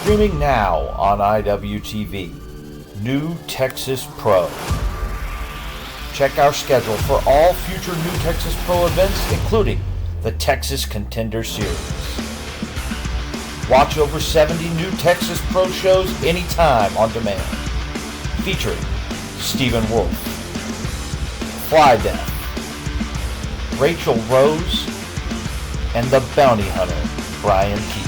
Streaming now on IWTV. New Texas Pro. Check our schedule for all future New Texas Pro events, including the Texas Contender Series. Watch over 70 New Texas Pro shows anytime on demand. Featuring Stephen Wolf, Fly Death, Rachel Rose, and the Bounty Hunter, Brian Keith.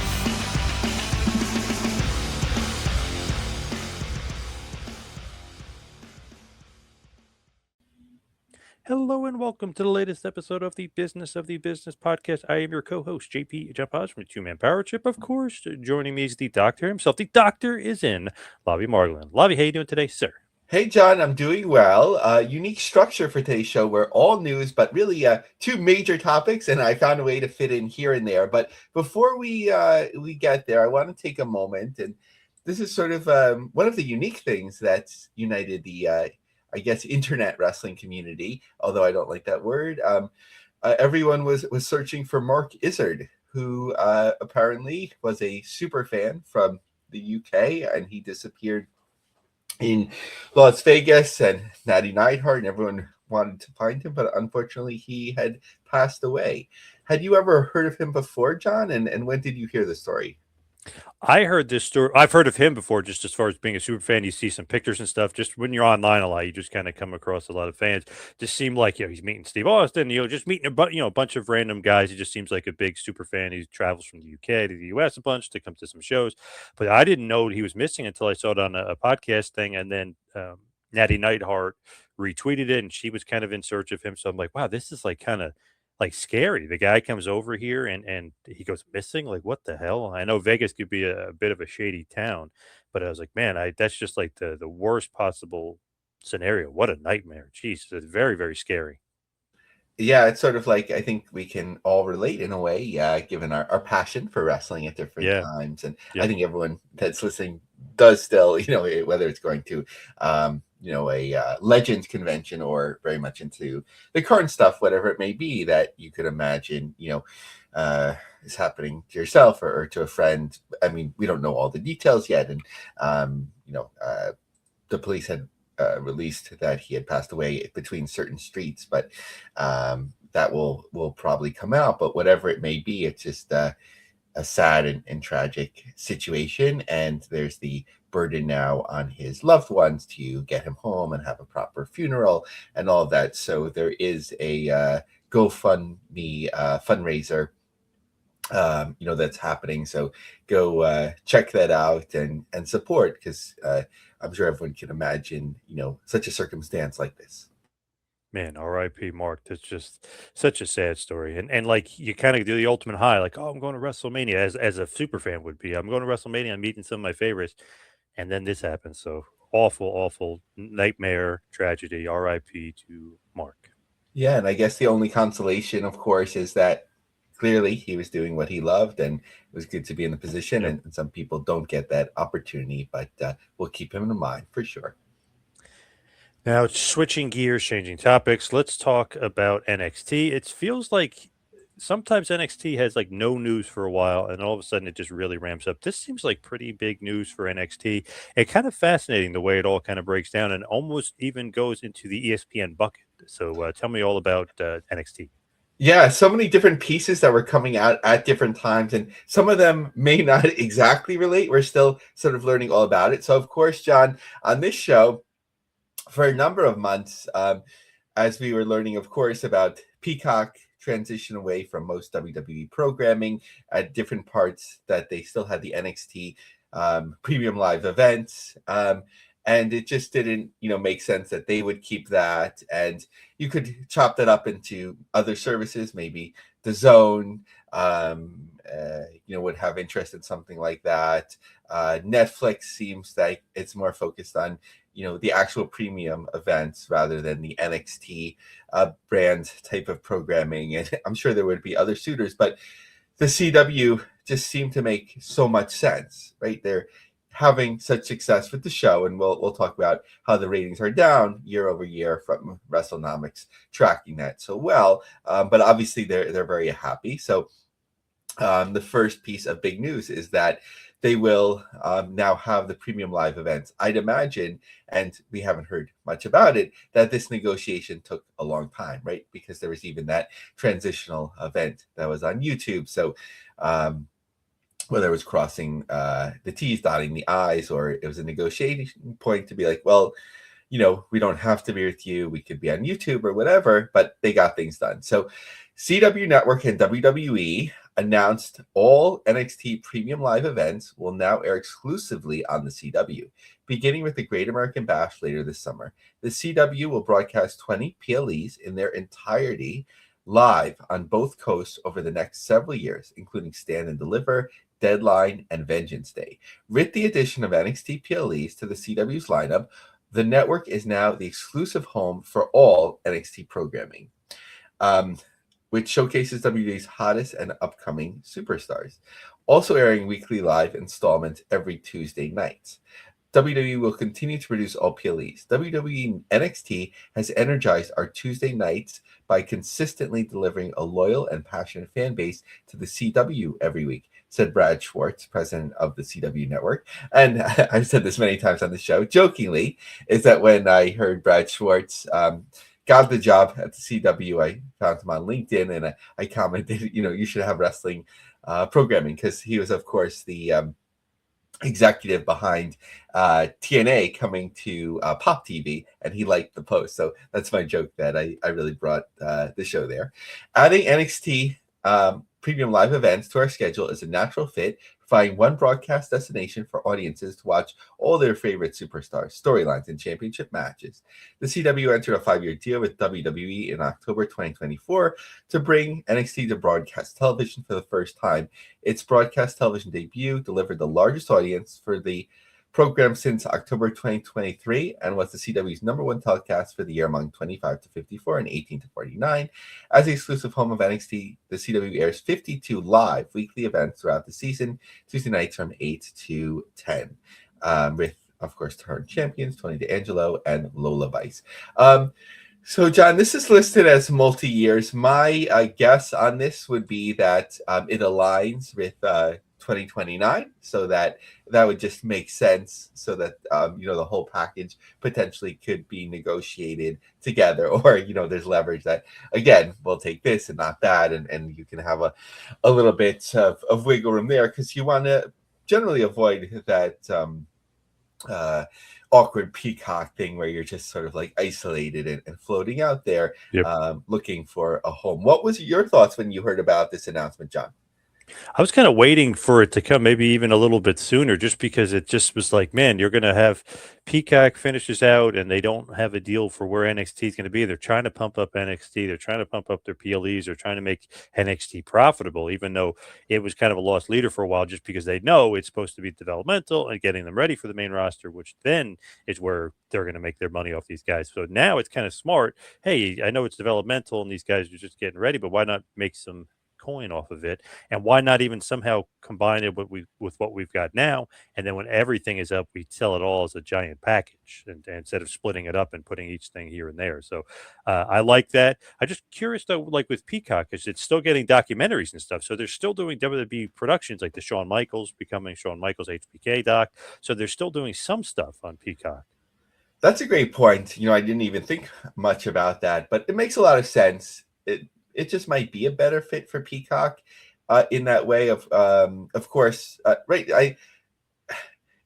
Hello and welcome to the latest episode of the Business podcast. I am your co-host, JP Jampaz from the Two-Man Power Trip. Of course, joining me is the doctor himself. The doctor is in Lavie Margolin. Lavie, how you doing today, sir? Hey, John, I'm doing well. Unique structure for today's show. We're all news, but really two major topics, and I found a way to fit in here and there. But before we get there, I want to take a moment, and this is sort of one of the unique things that's united the I guess internet wrestling community, although I don't like that word. Everyone was searching for Marc Izard, who apparently was a super fan from the UK, and he disappeared in Las Vegas, and Natty Neidhart, and everyone wanted to find him, but unfortunately he had passed away. Had you ever heard of him before, John? And when did you hear the story? I heard this story. I've heard of him before, just as far as being a super fan. You see some pictures and stuff. Just when you're online a lot, you just kind of come across a lot of fans. Just seemed like he's meeting Steve Austin. Just meeting a bunch of random guys. He just seems like a big super fan. He travels from the UK to the US a bunch to come to some shows. But I didn't know he was missing until I saw it on a podcast thing, and then Natty Neidhart retweeted it, and she was kind of in search of him. So I'm like, wow, this is like kind of like scary. The guy comes over here and he goes missing. Like, what the hell? I know Vegas could be a bit of a shady town, but I was like, man, that's just like the worst possible scenario. What a nightmare. Jeez, it's very, very scary. Yeah, it's sort of like, I think we can all relate in a way, given our passion for wrestling at different times. And I think everyone that's listening does still, whether it's going to, a Legends convention or very much into the current stuff, whatever it may be that you could imagine, is happening to yourself or to a friend. I mean, we don't know all the details yet. And, the police had released that he had passed away between certain streets, but that will probably come out. But whatever it may be, it's just a sad and tragic situation, and there's the burden now on his loved ones to get him home and have a proper funeral and all of that. So there is a GoFundMe fundraiser that's happening. So go check that out and support, because I'm sure everyone can imagine, such a circumstance like this. Man, R.I.P. Mark. That's just such a sad story. And like you kind of do the ultimate high, like, oh, I'm going to WrestleMania as a super fan would be. I'm going to WrestleMania, I'm meeting some of my favorites. And then this happens. So awful nightmare tragedy. R.I.P. to Mark. Yeah, and I guess the only consolation, of course, is that clearly he was doing what he loved, and it was good to be in the position. And some people don't get that opportunity, but we'll keep him in mind for sure. Now, switching gears, changing topics, let's talk about NXT. It feels like sometimes NXT has like no news for a while, and all of a sudden it just really ramps up. This seems like pretty big news for NXT. It's kind of fascinating the way it all kind of breaks down and almost even goes into the ESPN bucket. So tell me all about NXT. Yeah, so many different pieces that were coming out at different times, and some of them may not exactly relate. We're still sort of learning all about it. So, of course, John, on this show, for a number of months, as we were learning, of course, about Peacock transition away from most WWE programming at different parts, that they still had the NXT premium live events. And it just didn't, make sense that they would keep that. And you could chop that up into other services, maybe the Zone, would have interest in something like that. Netflix seems like it's more focused on, the actual premium events rather than the NXT brand type of programming. And I'm sure there would be other suitors, but the CW just seemed to make so much sense, right? They're having such success with the show, and we'll talk about how the ratings are down year over year from WrestleNomics tracking that so well. But obviously they're very happy. So the first piece of big news is that they will now have the premium live events. I'd imagine, and we haven't heard much about it, that this negotiation took a long time, right? Because there was even that transitional event that was on YouTube. So whether it was crossing the T's, dotting the I's, or it was a negotiating point to be like, well, we don't have to be with you. We could be on YouTube or whatever, but they got things done. So CW Network and WWE announced all NXT Premium Live events will now air exclusively on the CW, beginning with the Great American Bash later this summer. The CW will broadcast 20 PLEs in their entirety live on both coasts over the next several years, including Stand and Deliver, Deadline, and Vengeance Day. With the addition of NXT PLEs to the CW's lineup, the network is now the exclusive home for all NXT programming, which showcases WWE's hottest and upcoming superstars. Also airing weekly live installments every Tuesday nights. WWE will continue to produce all PLEs. WWE NXT has energized our Tuesday nights by consistently delivering a loyal and passionate fan base to the CW every week, said Brad Schwartz, president of the CW network. And I've said this many times on the show, jokingly, is that when I heard Brad Schwartz got the job at the CW, I found him on LinkedIn and I commented, you should have wrestling programming, because he was, of course, the executive behind TNA coming to Pop TV, and he liked the post. So that's my joke that I really brought the show there. Adding NXT Premium Live events to our schedule is a natural fit, providing one broadcast destination for audiences to watch all their favorite superstars, storylines, and championship matches. The CW entered a 5-year deal with WWE in October 2024 to bring NXT to broadcast television for the first time. Its broadcast television debut delivered the largest audience for the program since October 2023 and was the CW's #1 telecast for the year among 25 to 54 and 18 to 49. As the exclusive home of NXT, the CW airs 52 live weekly events throughout the season, Tuesday nights from 8 to 10, with, of course, current champions Tony D'Angelo and Lola Vice. So, John, this is listed as multi-years. My guess on this would be that it aligns with 2029, so that would just make sense, so that the whole package potentially could be negotiated together, or there's leverage that, again, we'll take this and not that, and you can have a little bit of wiggle room there, because you want to generally avoid that awkward Peacock thing where you're just sort of like isolated and floating out there. Yep. Looking for a home. What was your thoughts when you heard about this announcement, John? I was kind of waiting for it to come maybe even a little bit sooner, just because it just was like, man, you're going to have Peacock finishes out and they don't have a deal for where NXT is going to be. They're trying to pump up NXT. They're trying to pump up their PLEs. They're trying to make NXT profitable, even though it was kind of a lost leader for a while, just because they know it's supposed to be developmental and getting them ready for the main roster, which then is where they're going to make their money off these guys. So now it's kind of smart. Hey, I know it's developmental and these guys are just getting ready, but why not make some coin off of it, and why not even somehow combine it with what we've got now, and then when everything is up, we sell it all as a giant package, and instead of splitting it up and putting each thing here and there. So I like that. I'm just curious though, like with Peacock, is it's still getting documentaries and stuff, so they're still doing WWE productions, like the Shawn Michaels becoming Shawn Michaels HBK doc, so they're still doing some stuff on Peacock. That's a great point. I didn't even think much about that, but it makes a lot of sense. It just might be a better fit for Peacock in that way. Of course, right?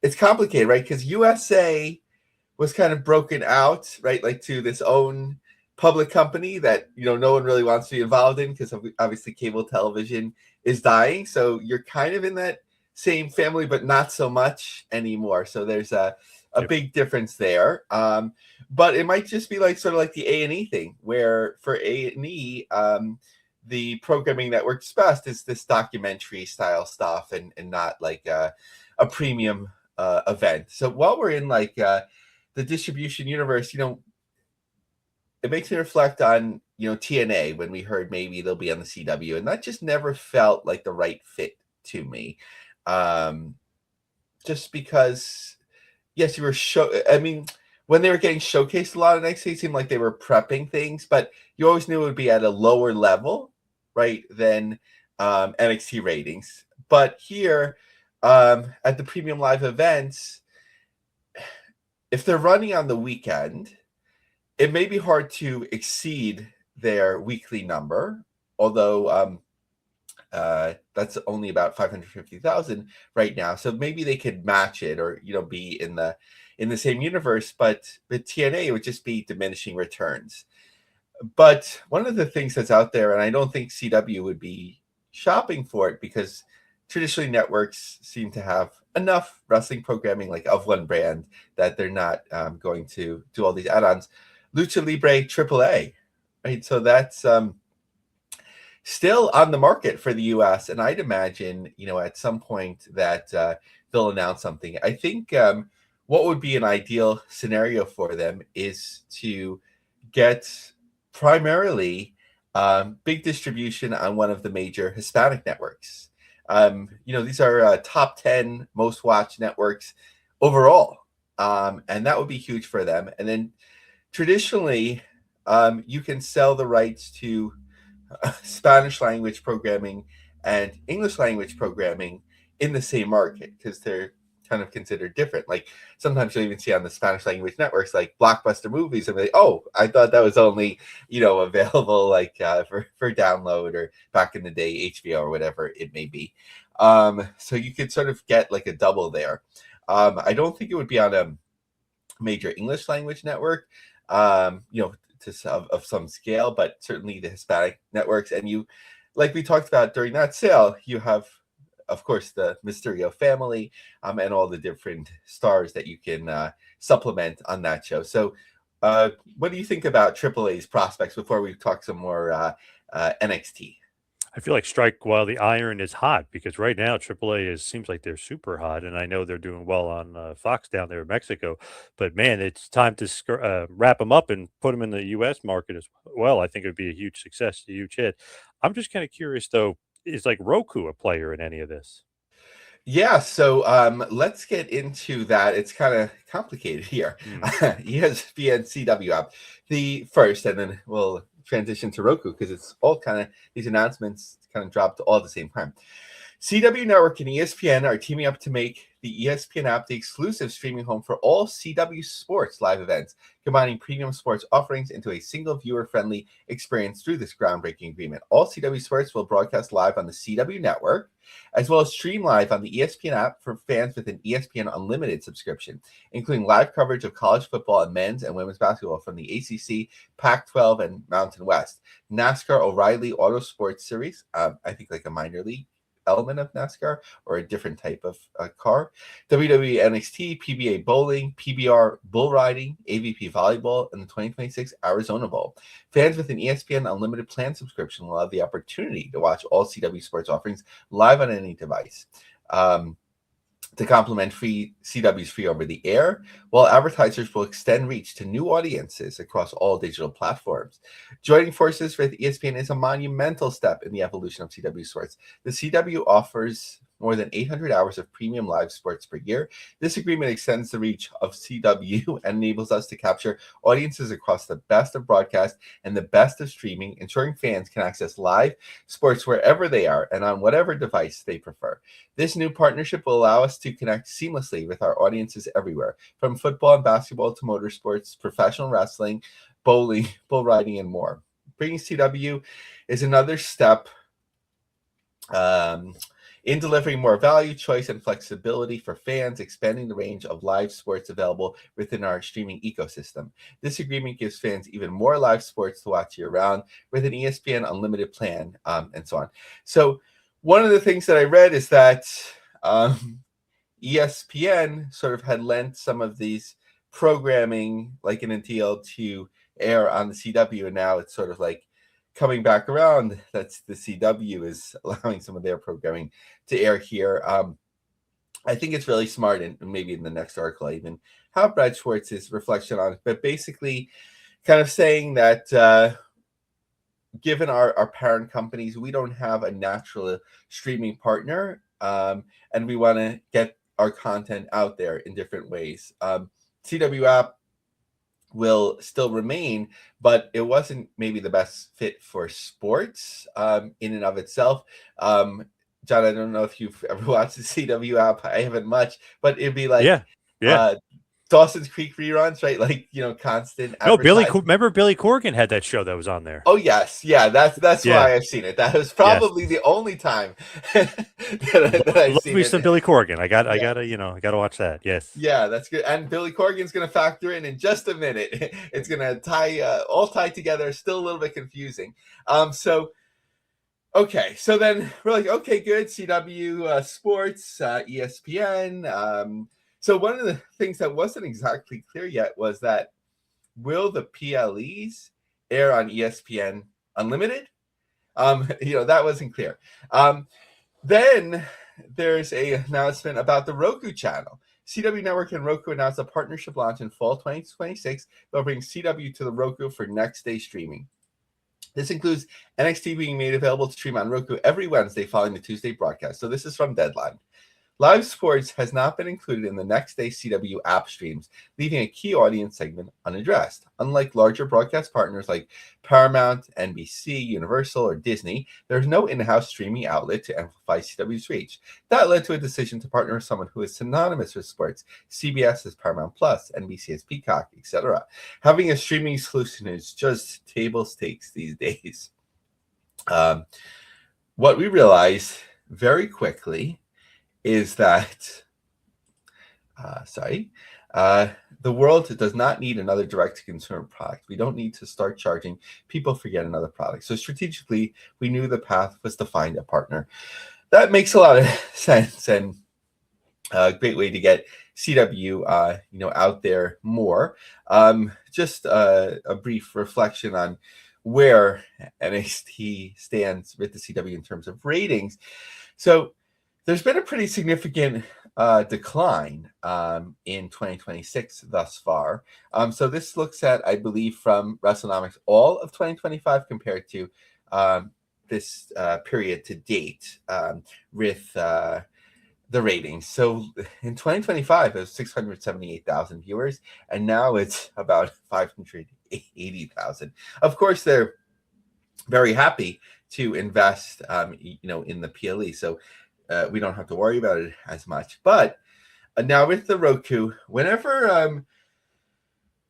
It's complicated, right? Because USA was kind of broken out, right? Like to this own public company that no one really wants to be involved in, because obviously cable television is dying. So you're kind of in that same family, but not so much anymore. So there's a big difference there. But it might just be like sort of like the A&E thing, where for A&E, the programming that works best is this documentary style stuff, and not like a premium event. So while we're in like the distribution universe, it makes me reflect on TNA, when we heard maybe they'll be on the CW, and that just never felt like the right fit to me. Just because, yes, you were when they were getting showcased a lot of NXT, it seemed like they were prepping things, but you always knew it would be at a lower level, right, than NXT ratings. But here, at the premium live events, if they're running on the weekend, it may be hard to exceed their weekly number, although that's only about 550,000 right now. So maybe they could match it, or be in the same universe. But with TNA, it would just be diminishing returns. But one of the things that's out there, and I don't think CW would be shopping for it, because traditionally networks seem to have enough wrestling programming, like of one brand, that they're not going to do all these add-ons. Lucha Libre AAA, right? So that's still on the market for the US, and I'd imagine at some point that they'll announce something. I think what would be an ideal scenario for them is to get primarily big distribution on one of the major Hispanic networks. These are top 10 most watched networks overall, and that would be huge for them. And then traditionally, you can sell the rights to Spanish language programming and English language programming in the same market, because they're kind of considered different. Like sometimes you'll even see on the Spanish language networks like blockbuster movies, and be like, oh, I thought that was only available like for download, or back in the day HBO or whatever it may be. So you could sort of get like a double there. I don't think it would be on a major English language network, of some scale, but certainly the Hispanic networks. And you, like we talked about during that sale, you have, of course, the Mysterio family, and all the different stars that you can supplement on that show. So what do you think about AAA's prospects before we talk some more NXT? I feel like strike while the iron is hot, because right now AAA seems like they're super hot, and I know they're doing well on Fox down there in Mexico. But man, it's time to wrap them up and put them in the U.S. market as well. I think it would be a huge success, a huge hit. I'm just kind of curious though, is like Roku a player in any of this? Yeah, so let's get into that. It's kind of complicated here. ESPN CW app, the first, and then we'll transition to Roku, because it's all kind of, these announcements kind of dropped all at the same time. CW Network and ESPN are teaming up to make the ESPN app the exclusive streaming home for all CW Sports live events, combining premium sports offerings into a single viewer-friendly experience through this groundbreaking agreement. All CW Sports will broadcast live on the CW Network, as well as stream live on the ESPN app for fans with an ESPN Unlimited subscription, including live coverage of college football and men's and women's basketball from the ACC, Pac-12, and Mountain West. NASCAR O'Reilly Auto Sports Series, I think like a minor league element of NASCAR or a different type of car. WWE NXT, PBA bowling, PBR bull riding, AVP volleyball, and the 2026 Arizona Bowl. Fans with an ESPN Unlimited plan subscription will have the opportunity to watch all CW Sports offerings live on any device. To complement CW's free over the air, while advertisers will extend reach to new audiences across all digital platforms. Joining forces with ESPN is a monumental step in the evolution of CW Sports. The CW offers more than 800 hours of premium live sports per year. This agreement extends the reach of CW and enables us to capture audiences across the best of broadcast and the best of streaming, ensuring fans can access live sports wherever they are and on whatever device they prefer. This new partnership will allow us to connect seamlessly with our audiences everywhere, from football and basketball to motorsports, professional wrestling, bowling, bull riding, and more. Bringing CW is another step in delivering more value, choice, and flexibility for fans, expanding the range of live sports available within our streaming ecosystem. This agreement gives fans even more live sports to watch year-round with an ESPN Unlimited plan, and so on. So one of the things that I read is that ESPN sort of had lent some of these programming, like in a deal, to air on the CW, and now it's sort of like coming back around. That's the CW is allowing some of their programming to air here. I think it's really smart, and maybe in the next article I even have Brad Schwartz's reflection on it, but basically kind of saying that given our parent companies, we don't have a natural streaming partner, and we want to get our content out there in different ways. CW app will still remain, but it wasn't maybe the best fit for sports in and of itself. John, I don't know if you've ever watched the CW app. I haven't much, but it'd be like Yeah. Dawson's Creek reruns, right? Like, constant No, advertising. remember Billy Corgan had that show that was on there. Oh yes, yeah, that's Yeah. why I've seen it. That was probably the only time that I've Love seen me it. some Billy Corgan. I Yeah. gotta watch that. Yes. Yeah, that's good. And Billy Corgan's going to factor in just a minute. It's going to all tie together. Still a little bit confusing. Okay, so then we're like, okay, good. CW Sports, ESPN. So one of the things that wasn't exactly clear yet was that will the PLEs air on ESPN Unlimited? That wasn't clear. Then there's an announcement about the Roku channel. CW Network and Roku announced a partnership launch in fall 2026. They'll bring CW to the Roku for next day streaming. This includes NXT being made available to stream on Roku every Wednesday following the Tuesday broadcast. So this is from Deadline. Live sports has not been included in the next day CW app streams, leaving a key audience segment unaddressed. Unlike larger broadcast partners like Paramount, NBC, Universal, or Disney, there's no in-house streaming outlet to amplify CW's reach. That led to a decision to partner with someone who is synonymous with sports. CBS has Paramount Plus, NBC has Peacock, etc. Having a streaming solution is just table stakes these days. What we realized very quickly is that, the world does not need another direct-to-consumer product. We don't need to start charging people for yet another product. So strategically, we knew the path was to find a partner. That makes a lot of sense, and a great way to get CW, out there more. Just a brief reflection on where NXT stands with the CW in terms of ratings. So there's been a pretty significant decline in 2026 thus far. So this looks at, I believe, from WrestleNomics, all of 2025 compared to this period to date with the ratings. So in 2025, it was 678,000 viewers, and now it's about 580,000. Of course, they're very happy to invest, in the PLE. So we don't have to worry about it as much. But now with the Roku, whenever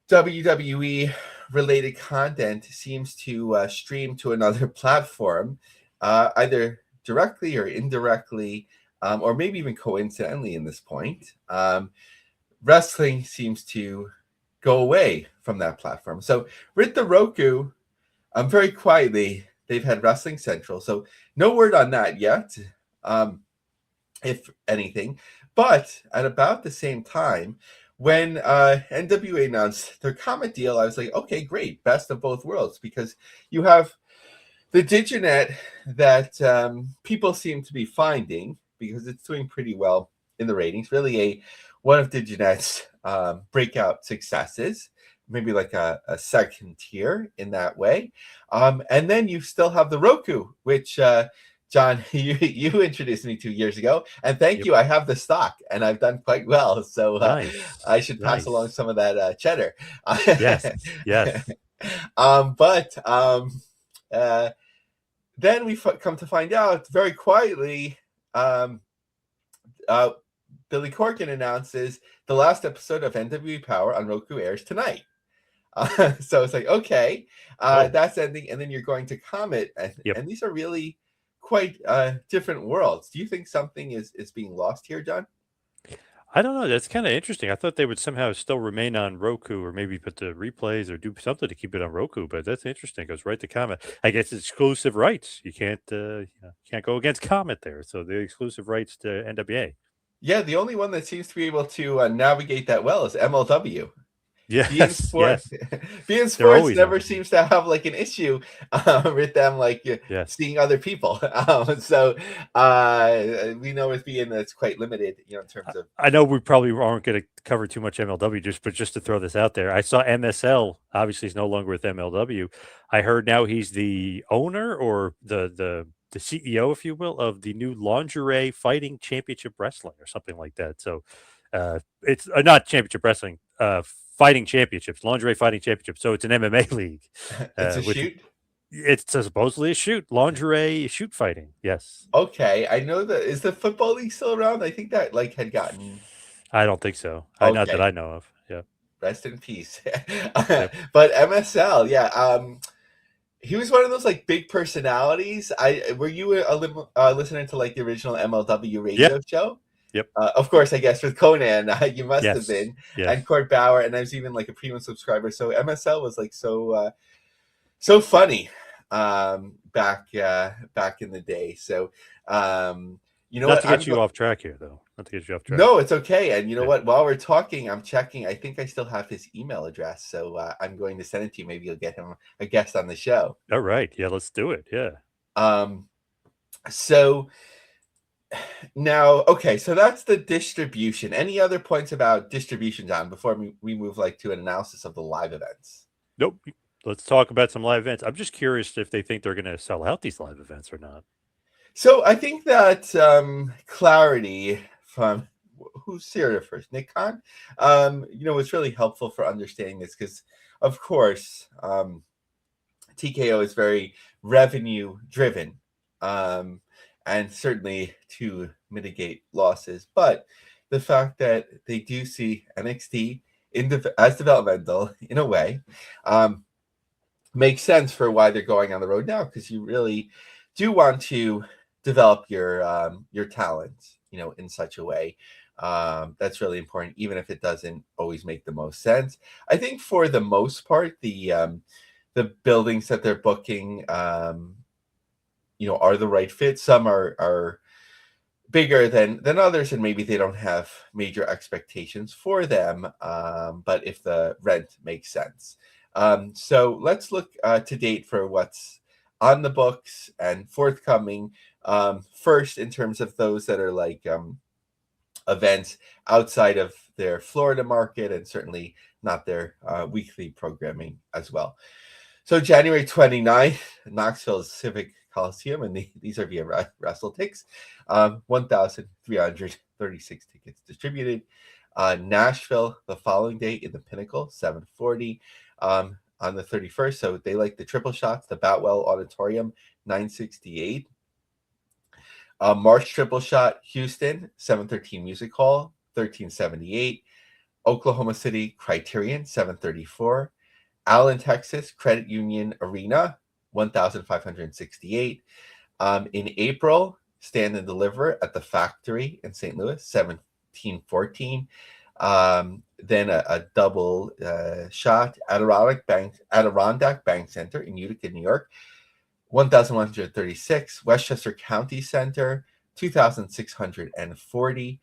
WWE related content seems to stream to another platform, either directly or indirectly, or maybe even coincidentally in this point, wrestling seems to go away from that platform. So with the Roku, very quietly, they've had Wrestling Central. So no word on that yet. If anything, but at about the same time, when NWA announced their Comet deal, I was like, okay, great, best of both worlds, because you have the Diginet that people seem to be finding because it's doing pretty well in the ratings. Really, one of Diginet's breakout successes, maybe like a second tier in that way. And then you still have the Roku, which John, you introduced me 2 years ago, and thank you. I have the stock, and I've done quite well. So Nice. I should pass along some of that cheddar. Yes. But then we come to find out very quietly, Billy Corgan announces the last episode of NWA Power on Roku airs tonight. So it's like, okay, that's ending, and then you're going to Comet, and these are really quite different worlds. Do you think something is being lost here, John? I don't know. That's kind of interesting. I thought they would somehow still remain on Roku, or maybe put the replays or do something to keep it on Roku. But that's interesting. It goes right to Comet. I guess it's exclusive rights. You can't go against Comet there. So the exclusive rights to NWA. Yeah, the only one that seems to be able to navigate that well is MLW. Yes. beIN Sports never seems to have like an issue with them, like seeing other people. So we know with beIN that's quite limited, in terms of. I know we probably aren't going to cover too much MLW, but just to throw this out there, I saw MSL. Obviously, he's no longer with MLW. I heard now he's the owner or the CEO, if you will, of the new Lingerie Fighting Championship Wrestling or something like that. So it's not Championship Wrestling. Fighting Championships, Lingerie Fighting Championships. So it's an MMA league. It's a shoot? It's supposedly a shoot, lingerie shoot fighting. Yes. Okay, I know that. Is the football league still around? I think that like had gotten. I don't think so. Not that Okay, I know of. Yeah. rest in peace. Yep. But MSL, yeah. He was one of those like big personalities. Were you listening to like the original MLW Yep. radio show? Yep. Of course, I guess with Conan, you must have Yes. been, Yes. and Court Bauer, and I was even like a premium subscriber. So MSL was like so funny back in the day. So you know Not what? to get you off track here, though. Not to get you off track. No, it's okay. And you know Yeah. what? While we're talking, I'm checking. I think I still have his email address, so I'm going to send it to you. Maybe you'll get him a guest on the show. All right. Yeah, let's do it. Yeah. So now, okay, so that's the distribution. Any other points about distribution, John, before we move like to an analysis of the live events? Nope. Let's talk about some live events. I'm just curious if they think they're going to sell out these live events or not. So I think that clarity from who's here first, Nick Khan, was really helpful for understanding this because, of course, TKO is very revenue driven, and certainly to mitigate losses. But the fact that they do see NXT as developmental in a way makes sense for why they're going on the road now, because you really do want to develop your talent, in such a way that's really important, even if it doesn't always make the most sense. I think for the most part, the buildings that they're booking, are the right fit. Some are bigger than others, and maybe they don't have major expectations for them. But if the rent makes sense, so let's look to date for what's on the books and forthcoming. First, in terms of those that are like events outside of their Florida market, and certainly not their weekly programming as well. So January 29th, Knoxville Civic Coliseum, and these are via WrestleTix. 1,336 tickets distributed. Nashville the following day in the Pinnacle, 740. On the 31st, so they like the triple shots, the Boutwell Auditorium, 968. March triple shot, Houston, 713 Music Hall, 1378. Oklahoma City Criterion, 734. Allen, Texas, Credit Union Arena, 1,568. In April, Stand and Deliver at the Factory in St. Louis, 1714. Then a double shot, Adirondack Bank Center in Utica, New York, 1,136. Westchester County Center, 2,640.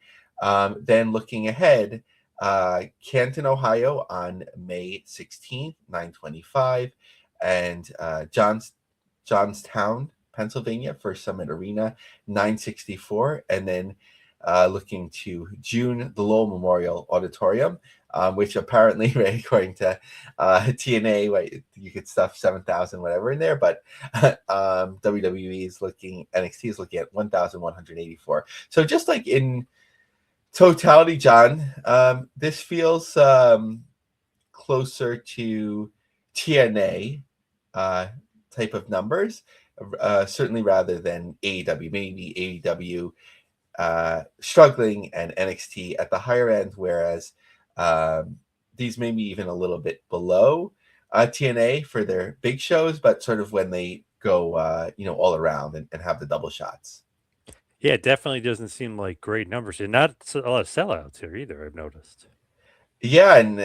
Then looking ahead, Canton, Ohio on May 16th, 925. And Johnstown, Pennsylvania for Summit Arena, 964. And then looking to June, the Lowell Memorial Auditorium, which apparently, right, according to TNA, you could stuff 7,000 whatever in there, but WWE is NXT is looking at 1,184. So just like in totality, John, this feels closer to TNA type of numbers, certainly rather than AEW. Maybe AEW struggling and NXT at the higher end, whereas these may be even a little bit below TNA for their big shows, but sort of when they go all around and have the double shots. Yeah, it definitely doesn't seem like great numbers, and not a lot of sellouts here either, I've noticed. Yeah, and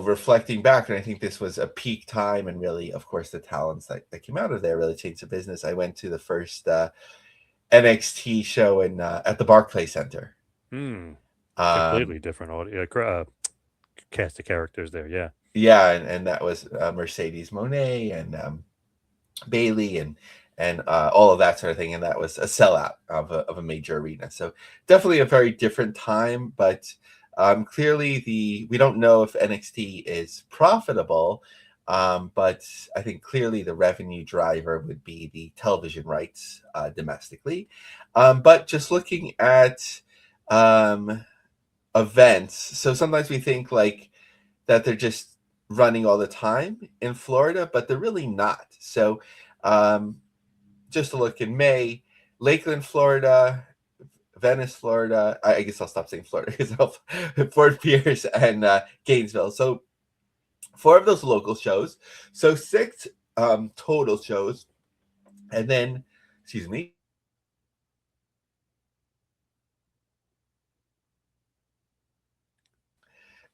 reflecting back, and I think this was a peak time, and really, of course, the talents that came out of there really changed the business. I went to the first NXT show at the Barclays Center. Completely different audio, cast of characters there. Yeah. Yeah, and that was Mercedes Moné and Bailey and all of that sort of thing, and that was a sellout of a major arena. So definitely a very different time, but clearly we don't know if NXT is profitable, but I think clearly the revenue driver would be the television rights domestically. But just looking at events, so sometimes we think like that they're just running all the time in Florida, but they're really not. So Just to look in May, Lakeland, Florida, Venice, Florida. I guess I'll stop saying Florida because Fort Pierce and Gainesville. So 4 of those local shows. So 6 total shows. And then, excuse me.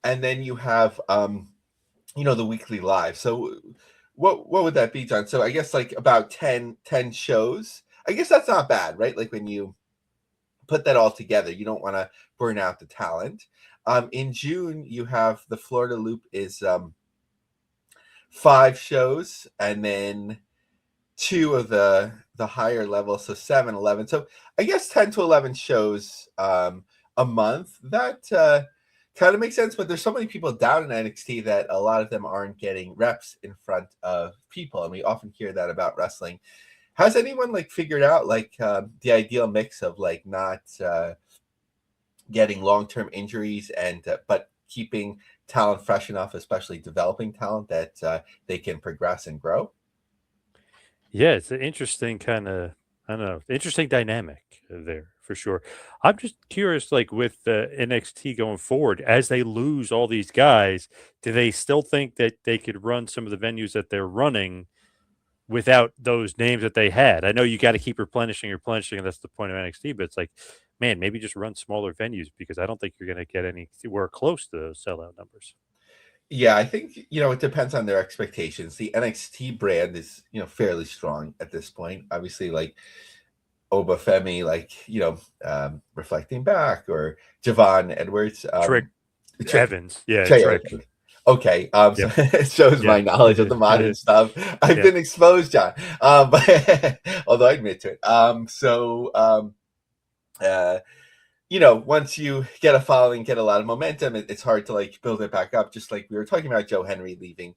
And then you have, the weekly live. So what would that be, John? So I guess like about 10 shows. I guess that's not bad, right? Like when you put that all together, you don't want to burn out the talent. In June, you have the Florida Loop is 5 shows, and then 2 of the higher level, so 7, 11. So I guess 10 to 11 shows a month. That kind of makes sense, but there's so many people down in NXT that a lot of them aren't getting reps in front of people, and we often hear that about wrestling. Has anyone like figured out like the ideal mix of like not getting long-term injuries and but keeping talent fresh enough, especially developing talent that they can progress and grow? Yeah, it's an interesting kind of, I don't know, interesting dynamic there for sure. I'm just curious, like with NXT going forward, as they lose all these guys, do they still think that they could run some of the venues that they're running without those names that they had? I know you got to keep replenishing, and that's the point of NXT, but it's like, man, maybe just run smaller venues because I don't think you're going to get anywhere close to those sellout numbers. Yeah, I think, it depends on their expectations. The NXT brand is, fairly strong at this point. Obviously, like Obafemi, like, reflecting back, or Javon Edwards. Trick Evans. Yeah, Trey Trick. Evans. Okay, so Yep. it shows my Yeah. knowledge of the modern stuff. I've Yeah. been exposed, John. But although I admit to it. Once you get a following, get a lot of momentum, it's hard to like build it back up. Just like we were talking about Joe Henry leaving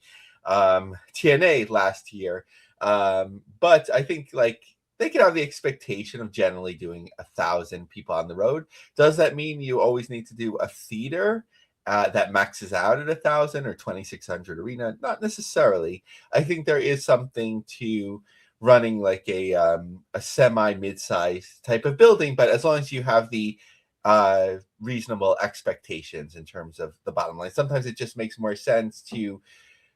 TNA last year. But I think like they can have the expectation of generally doing 1,000 people on the road. Does that mean you always need to do a theater that maxes out at 1,000 or 2,600 arena? Not necessarily. I think there is something to running like a semi mid-size type of building, but as long as you have the reasonable expectations in terms of the bottom line. Sometimes it just makes more sense to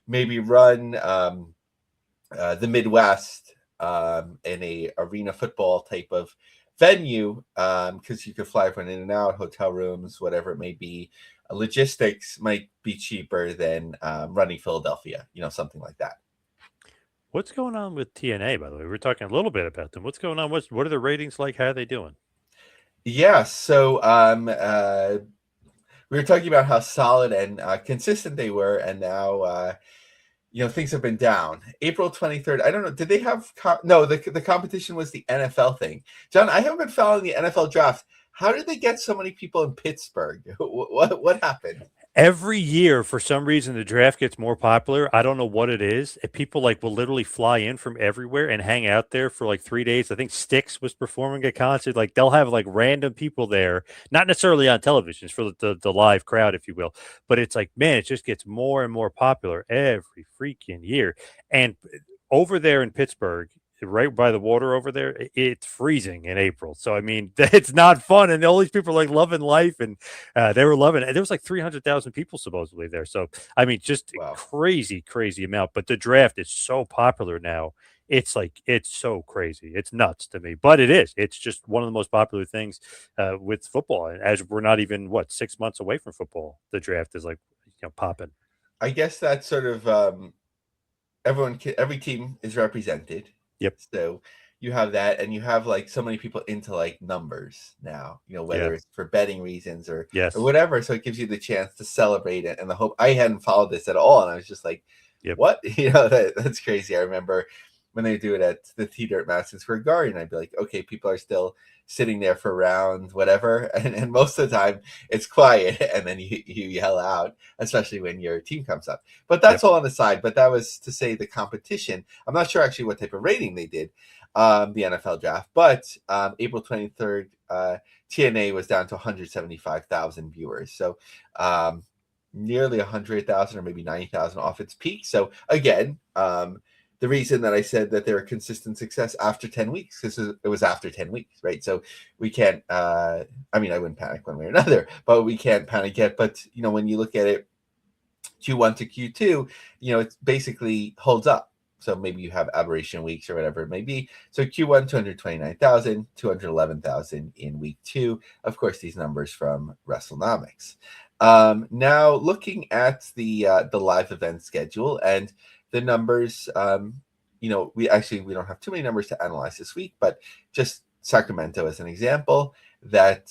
maybe run the Midwest in a arena football type of venue, because you could fly from in and out, hotel rooms, whatever it may be. Logistics might be cheaper than running Philadelphia, something like that. What's going on with TNA, by the way? We were talking a little bit about them. What's going on? What are the ratings like? How are they doing? Yeah, so we were talking about how solid and consistent they were, and now things have been down. April 23rd. I don't know. Did they have no? The competition was the NFL thing. John, I haven't been following the NFL draft. How did they get so many people in Pittsburgh? What happened? Every year, for some reason, the draft gets more popular. I don't know what it is. People like will literally fly in from everywhere and hang out there for like 3 days. I think Styx was performing a concert. Like they'll have like random people there, not necessarily on television, for the live crowd, if you will. But it's like, man, it just gets more and more popular every freaking year. And over there in Pittsburgh, right by the water over there, it's freezing in April. So I mean, it's not fun, and all these people are like loving life, and they were loving it. There was like 300,000 people supposedly there. So I mean, just Wow. crazy amount. But the draft is so popular now. It's like it's so crazy. It's nuts to me, but it is. It's just one of the most popular things with football. And as we're not even 6 months away from football, the draft is like popping. I guess that's sort of every team is represented. Yep. So you have that, and you have like so many people into like numbers now, whether Yeah. it's for betting reasons or Yes. whatever. So it gives you the chance to celebrate it. And the hope, I hadn't followed this at all. And I was just like, Yep. what? That's crazy. I remember when they do it at the theater at Madison Square Garden, I'd be like, okay, people are still sitting there for round whatever. And most of the time it's quiet. And then you yell out, especially when your team comes up. But that's all on the side. But that was to say the competition. I'm not sure actually what type of rating they did, the NFL draft. But April 23rd, TNA was down to 175,000 viewers. So nearly 100,000 or maybe 90,000 off its peak. So again, the reason that I said that they're a consistent success after 10 weeks, because it was after 10 weeks, right? So we can't, I mean, I wouldn't panic one way or another, but we can't panic yet. But, when you look at it Q1 to Q2, it basically holds up. So maybe you have aberration weeks or whatever it may be. So Q1, 229,000, 211,000 in week 2. Of course, these numbers from WrestleNomics. Now looking at the live event schedule and the numbers, we don't have too many numbers to analyze this week, but just Sacramento as an example, that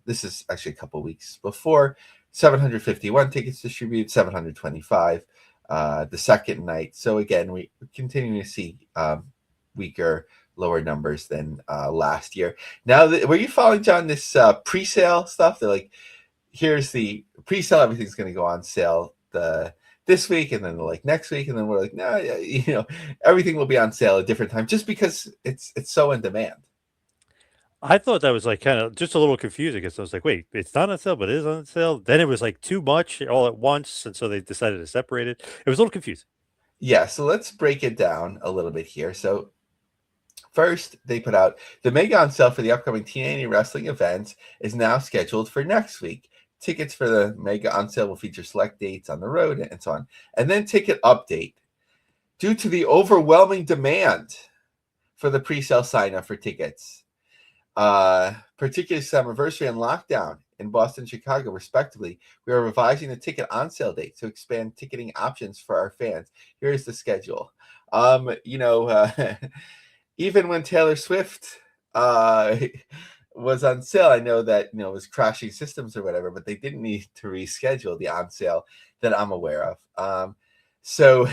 this is actually a couple weeks before. 751 tickets distributed, 725 the second night. So again, we continue to see weaker, lower numbers than last year. Now, were you following, John, this pre-sale stuff? They're like, here's the pre-sale, everything's going to go on sale this week, and then like next week, and then we're like, no, everything will be on sale at a different time, just because it's so in demand. I thought that was like kind of just a little confusing because I was like, wait, it's not on sale, but it is on sale. Then it was like too much all at once. And so they decided to separate it. It was a little confusing. Yeah. So let's break it down a little bit here. So first, they put out the mega on sale for the upcoming TNA wrestling event is now scheduled for next week. Tickets for the mega on sale will feature select dates on the road and so on. And then ticket update. Due to the overwhelming demand for the pre-sale sign-up for tickets, particularly Slammiversary and Lockdown in Boston and Chicago, respectively, we are revising the ticket on sale date to expand ticketing options for our fans. Here's the schedule. Even when Taylor Swift was on sale, I know that it was crashing systems or whatever, but they didn't need to reschedule the on sale that I'm aware of. So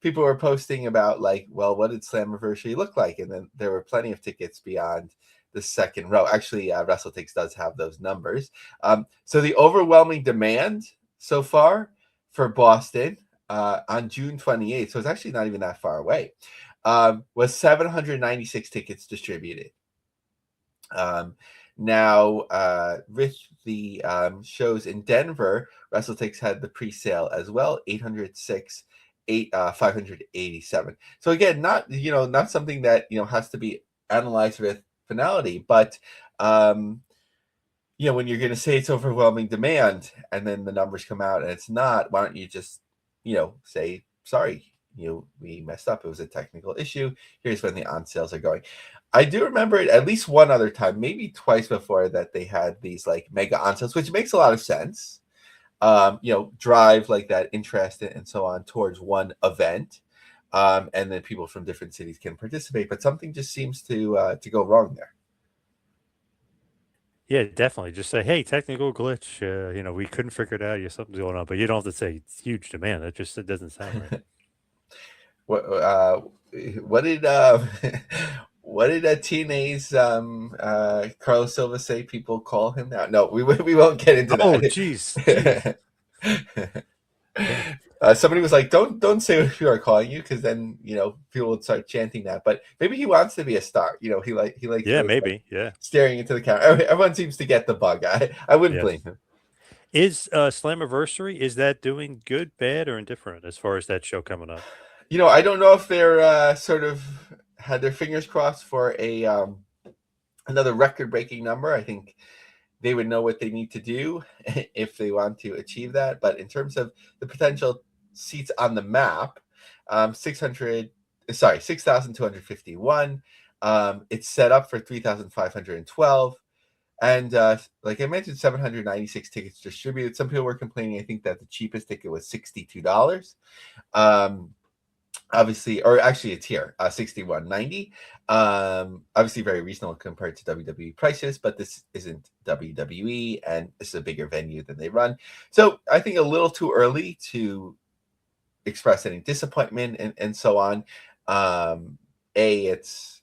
people were posting about like, well, what did Slammiversary look like? And then there were plenty of tickets beyond the second row. Actually, WrestleTix does have those numbers. So the overwhelming demand so far for Boston on June 28th, so it's actually not even that far away, was 796 tickets distributed. Now, with the shows in Denver, WrestleTix had the pre-sale as well, 806, 587. So again, not something that has to be analyzed with finality, but when you're going to say it's overwhelming demand and then the numbers come out and it's not, why don't you just say, sorry, we messed up, it was a technical issue, here's when the on sales are going. I do remember it at least one other time, maybe twice before, that they had these like mega on sales, which makes a lot of sense. Drive like that interest and so on towards one event, and then people from different cities can participate. But something just seems to go wrong there. Yeah, definitely. Just say, hey, technical glitch. We couldn't figure it out. Something's going on, but you don't have to say it's huge demand. It doesn't sound right. What did TNA's Carlos Silva say people call him now? No, we won't get into that. Oh, jeez. Somebody was like, don't say what people are calling you, because then people would start chanting that. But maybe he wants to be a star. He likes maybe staring into the camera. Everyone seems to get the bug. I wouldn't blame him. Is Slammiversary, is that doing good, bad, or indifferent as far as that show coming up? I don't know if they're sort of had their fingers crossed for a another record-breaking number. I think they would know what they need to do if they want to achieve that. But in terms of the potential seats on the map, 6,251. It's set up for 3,512. And like I mentioned, 796 tickets distributed. Some people were complaining, I think, that the cheapest ticket was $62. Obviously, or actually it's here, $61.90. Obviously very reasonable compared to WWE prices, but this isn't WWE and this is a bigger venue than they run. So I think a little too early to express any disappointment and so on. It's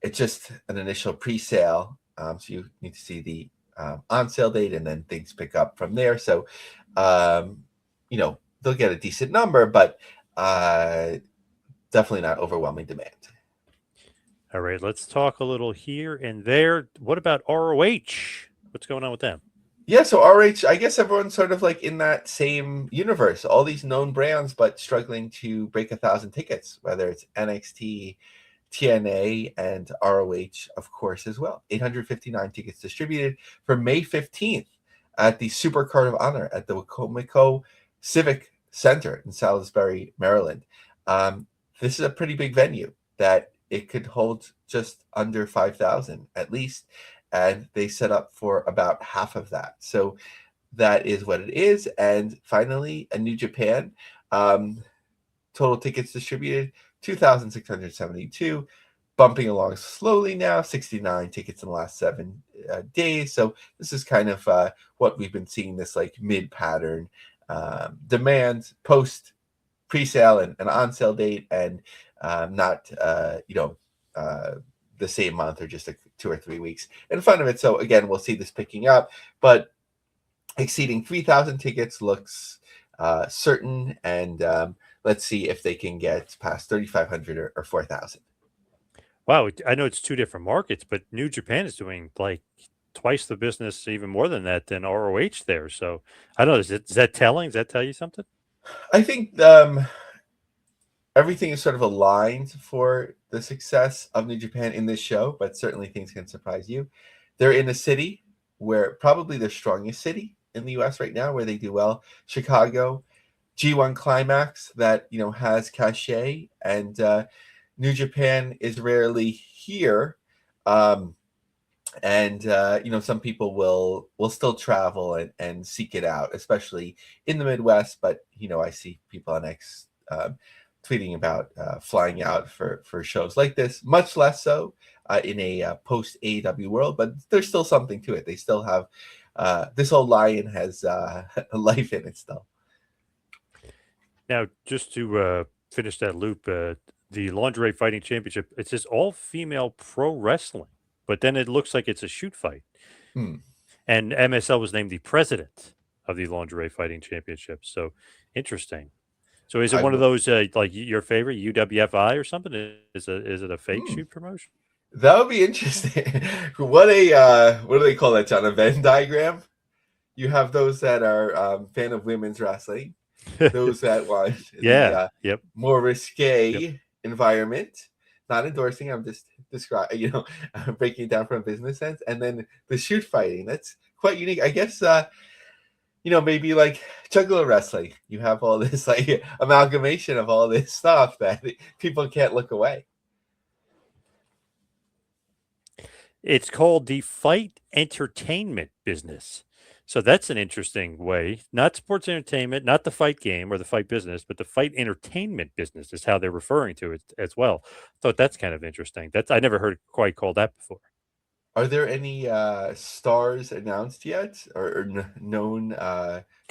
it's just an initial pre-sale, so you need to see the on sale date, and then things pick up from there. So they'll get a decent number, but definitely not overwhelming demand. All right, let's talk a little here and there. What about ROH? What's going on with them? Yeah, so RH, I guess everyone's sort of like in that same universe. All these known brands, but struggling to break 1,000 tickets, whether it's NXT, TNA, and ROH, of course, as well. 859 tickets distributed for May 15th at the Supercard of Honor at the Wacomico Civic Center in Salisbury, Maryland. This is a pretty big venue that it could hold just under 5,000 at least, and they set up for about half of that. So that is what it is. And finally, a New Japan. Total tickets distributed 2,672, bumping along slowly now, 69 tickets in the last 7 days. So this is kind of what we've been seeing, this like mid-pattern demand post pre-sale and on-sale date, and not the same month or just 2 or 3 weeks in front of it. So again, we'll see this picking up, but exceeding 3,000 tickets looks certain, and let's see if they can get past 3,500 or 4,000. Wow, I know it's two different markets, but New Japan is doing like twice the business, even more than that, than ROH there. So I don't know. Is that telling? Does that tell you something? I think everything is sort of aligned for the success of New Japan in this show, but certainly things can surprise you. They're in a city where probably the strongest city in the US right now, where they do well. Chicago, G1 Climax that has cachet, and New Japan is rarely here. And some people will still travel and seek it out, especially in the Midwest. But I see people on X tweeting about flying out for shows like this, much less so in a post AEW world, but there's still something to it. They still have this old lion has life in it still. Now, just to finish that loop, the Lingerie Fighting Championship, it says all female pro wrestling, but then it looks like it's a shoot fight. And MSL was named the president of the Lingerie Fighting Championship. So interesting. So is it one of those like your favorite UWFI or something? Is it a fake shoot promotion? That would be interesting. What do they call that, John? A Venn diagram? You have those that are fan of women's wrestling, those that want the more risque environment. Not endorsing, I'm just describing, breaking it down from a business sense. And then the shoot fighting, that's quite unique. I guess, maybe like juggler wrestling. You have all this like amalgamation of all this stuff that people can't look away. It's called the fight entertainment business. So that's an interesting way. Not sports entertainment, not the fight game or the fight business, but the fight entertainment business is how they're referring to it as well. Thought that's kind of interesting. I never heard it quite called that before. Are there any stars announced yet, or known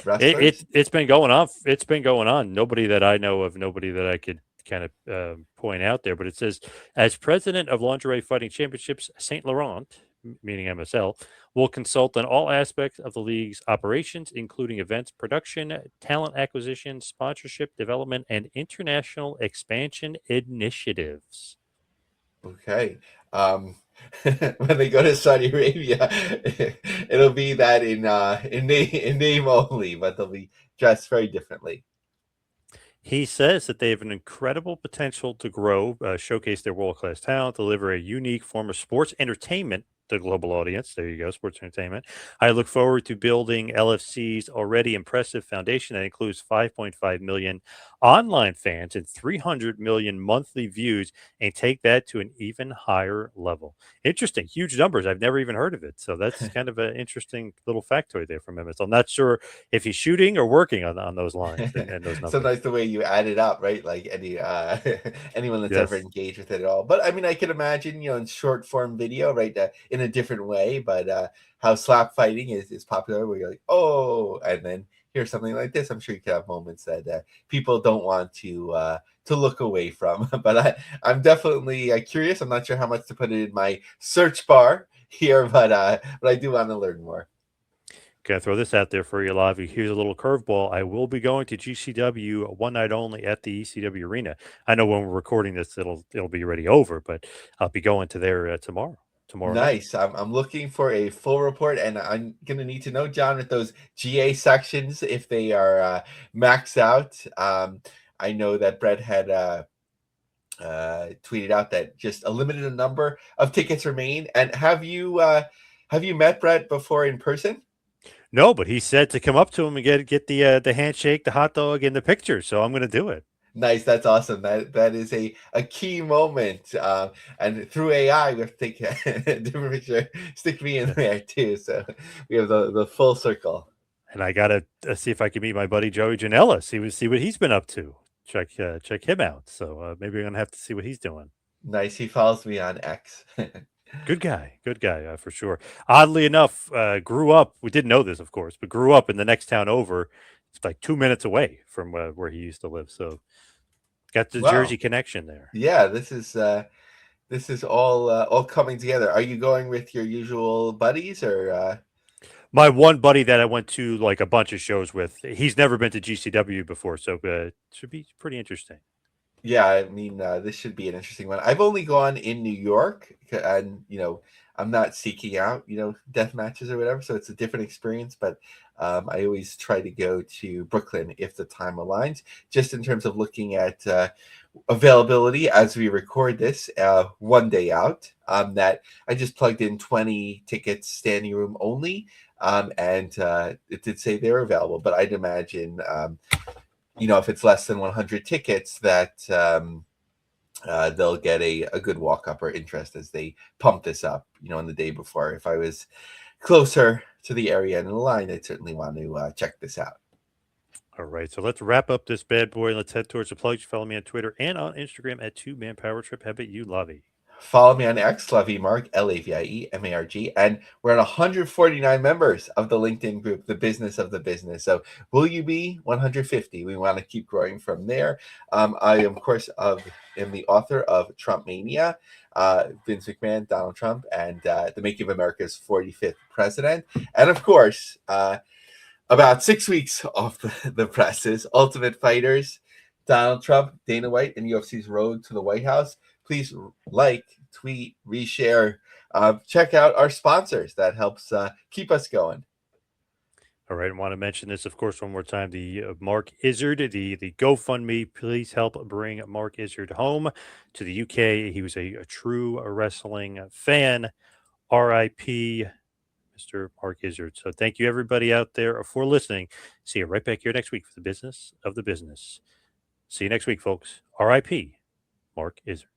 wrestlers? It's been going on. It's been going on. Nobody that I know of, nobody that I could kind of point out there. But it says, as president of Lingerie Fighting Championships, Saint Laurent, meaning MSL, will consult on all aspects of the league's operations, including events production, talent acquisition, sponsorship development, and international expansion initiatives. Okay. When they go to Saudi Arabia, it'll be that in name only, but they'll be dressed very differently. He says that they have an incredible potential to grow, showcase their world-class talent, deliver a unique form of sports entertainment to the global audience. There you go, sports entertainment. I look forward to building LFC's already impressive foundation that includes 5.5 million online fans and 300 million monthly views, and take that to an even higher level. Interesting, huge numbers. I've never even heard of it. So that's kind of an interesting little factoid there from MSL. I'm not sure if he's shooting or working on those lines and those numbers. Sometimes the way you add it up, right? Like anyone that's ever engaged with it at all. But I mean, I could imagine, in short form video, right, in a different way. But how slap fighting is popular, where you're like, oh, and then here's something like this. I'm sure you could have moments that people don't want to look away from. But I'm definitely curious. I'm not sure how much to put it in my search bar here, but I do want to learn more. Can I throw this out there for you, Lavie? Here's a little curveball. I will be going to GCW one night only at the ECW Arena. I know when we're recording this, it'll be already over, but I'll be going to there tomorrow. tomorrow night. Nice. I'm looking for a full report, and I'm gonna need to know, John, with those GA sections if they are maxed out. I know that Brett had tweeted out that just a limited number of tickets remain. And have you met Brett before in person? No, but he said to come up to him and get the handshake, the hot dog, and the picture. So I'm going to do it. Nice, that's awesome. That is a key moment. And through AI, we have to take a different picture, stick me in there too. So we have the full circle. And I got to see if I can meet my buddy Joey Janela, see what he's been up to. Check him out. So maybe I'm going to have to see what he's doing. Nice. He follows me on X. Good guy for sure. Oddly enough, grew up. We didn't know this, of course, but grew up in the next town over. It's like 2 minutes away from where he used to live. So got the Jersey connection there. Yeah, this is all coming together. Are you going with your usual buddies or? My one buddy that I went to like a bunch of shows with, he's never been to GCW before, so it should be pretty interesting. Yeah, I mean, this should be an interesting one. I've only gone in New York, and I'm not seeking out death matches or whatever, so it's a different experience. But I always try to go to Brooklyn if the time aligns. Just in terms of looking at availability as we record this, one day out. That I just plugged in 20 tickets, standing room only, and it did say they're available. But I'd imagine. If it's less than 100 tickets, that they'll get a good walk-up or interest as they pump this up, on the day before. If I was closer to the area and in the line, I'd certainly want to check this out. All right, so let's wrap up this bad boy. Let's head towards the plugs. Follow me on Twitter and on Instagram at 2Man Power Trip. How about you, Lavie? Follow me on X, Lavie Mark, LAVIE MARG, and we're at 149 members of the LinkedIn group, The Business of the Business. So will you be 150? We want to keep growing from there. I, of course, am the author of Trump Mania, Vince McMahon, Donald Trump, and the making of America's 45th president. And of course, about 6 weeks off the presses, Ultimate Fighters, Donald Trump, Dana White, and UFC's Road to the White House. Please like, tweet, reshare. Check out our sponsors. That helps keep us going. All right, I want to mention this, of course, one more time. The Marc Izard, the GoFundMe. Please help bring Marc Izard home to the UK. He was a true wrestling fan. R.I.P. Mr. Marc Izard. So thank you, everybody out there, for listening. See you right back here next week for the Business of the Business. See you next week, folks. R.I.P. Marc Izard.